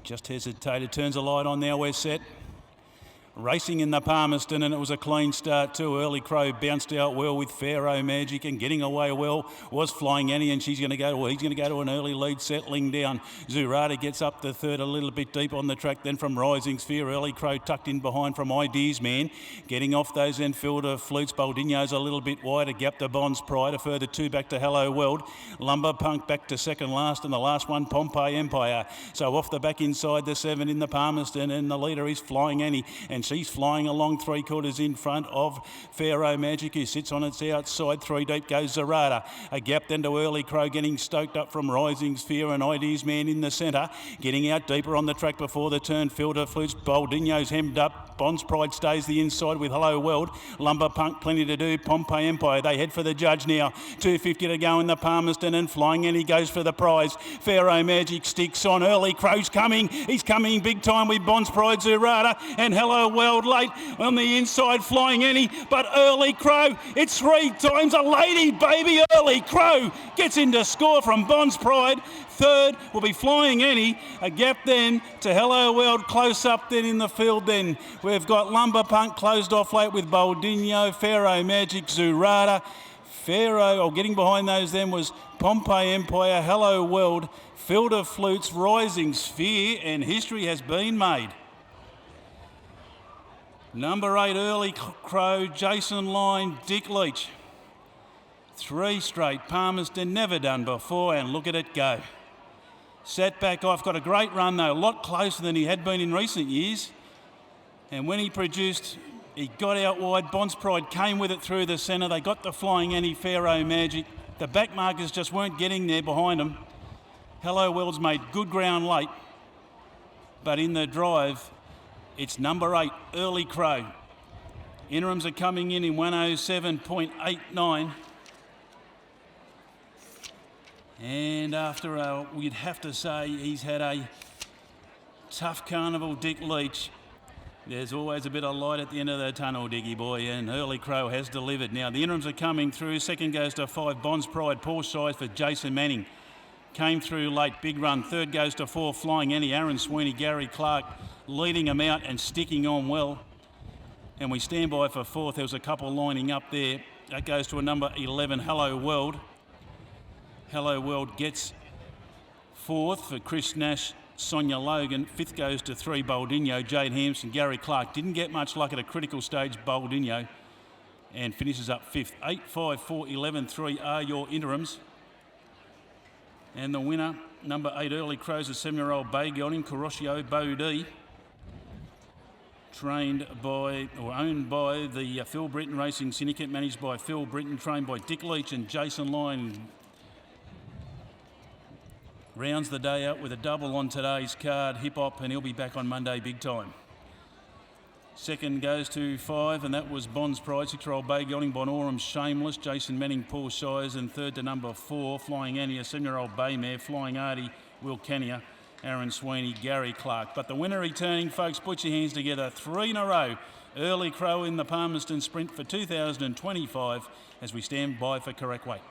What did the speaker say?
Just hesitated, turns the light on now, we're set. Racing in the Palmerston, and it was a clean start too. Early Crow bounced out well with Pharaoh Magic, and getting away well was Flying Annie, and he's going to go to an early lead, settling down. Zurata gets up the third a little bit deep on the track, then from Rising Sphere. Early Crow tucked in behind from Ideas Man. Getting off those Enfielder Flutes. Baldino's a little bit wide, a gap to Bond's Pride, a further two back to Hello World. Lumber Punk back to second last, and the last one Pompeii Empire. So off the back inside the 7 in the Palmerston, and the leader is Flying Annie, and she's flying along 3/4 in front of Pharaoh Magic, who sits on its outside. 3 deep goes Zerata. A gap then to Early Crow, getting stoked up from Rising Sphere, and Ideas Man in the centre. Getting out deeper on the track before the turn, Fielder Flutes. Baldino's hemmed up. Bond's Pride stays the inside with Hello World. Lumber Punk, plenty to do. Pompeii Empire, they head for the judge now. 250 to go in the Palmerston, and Flying Annie goes for the prize. Pharaoh Magic sticks on. Early Crow's coming. He's coming big time with Bond's Pride, Zerata, and Hello World late on the inside. Flying Annie, but Early Crow, it's 3 times a lady, baby. Early Crow gets into score from Bond's Pride. Third will be Flying Annie. A gap then to Hello World, close up then in the field then. We've got Lumber Punk closed off late with Baldino, Pharaoh Magic, Zurata. Getting behind those then was Pompeii Empire, Hello World, Fielder Flutes, Rising Sphere, and history has been made. Number 8, Early Crow, Jason Line, Dick Leach. 3 straight, Palmerston, never done before, and look at it go. Sat back off, got a great run though, a lot closer than he had been in recent years. And when he produced, he got out wide. Bond's Pride came with it through the centre. They got the Flying Annie, Pharaoh Magic. The back markers just weren't getting there behind them. Hello World's made good ground late, but in the drive, it's number 8, Early Crow. Interims are coming in 107.89. And after we'd have to say he's had a tough carnival, Dick Leach. There's always a bit of light at the end of the tunnel, Diggy boy, and Early Crow has delivered. Now the interims are coming through. Second goes to 5, Bond's Pride, Paul Size for Jason Manning. Came through late, big run. Third goes to 4, Flying Annie, Aaron Sweeney, Gary Clark leading them out and sticking on well. And we stand by for 4th. There was a couple lining up there. That goes to a number 11, Hello World. Hello World gets 4th for Chris Nash, Sonia Logan. 5th goes to 3, Baldino, Jade Hampson, Gary Clark. Didn't get much luck at a critical stage, Baldino, and finishes up 5th. 8, 5, 4, 11, 3 are your interims. And the winner, number 8, Early Crows, a 7-year-old bay gelding, Kuroshio Bodie. Trained by, or owned by the Phil Britton Racing Syndicate, managed by Phil Britton, trained by Dick Leach and Jason Lyon. Rounds the day out with a double on today's card, Hip Hop, and he'll be back on Monday big time. Second goes to 5, and that was Bond's Pride, 6-year-old bay gelding, Bonorum Shameless, Jason Manning, Paul Shires, and third to number 4, Flying Annie, a 7-year-old bay mare, Flying Artie, Will Kenya, Aaron Sweeney, Gary Clark. But the winner returning, folks, put your hands together, 3 in a row. Early Crow in the Palmerston Sprint for 2025 as we stand by for correct weight.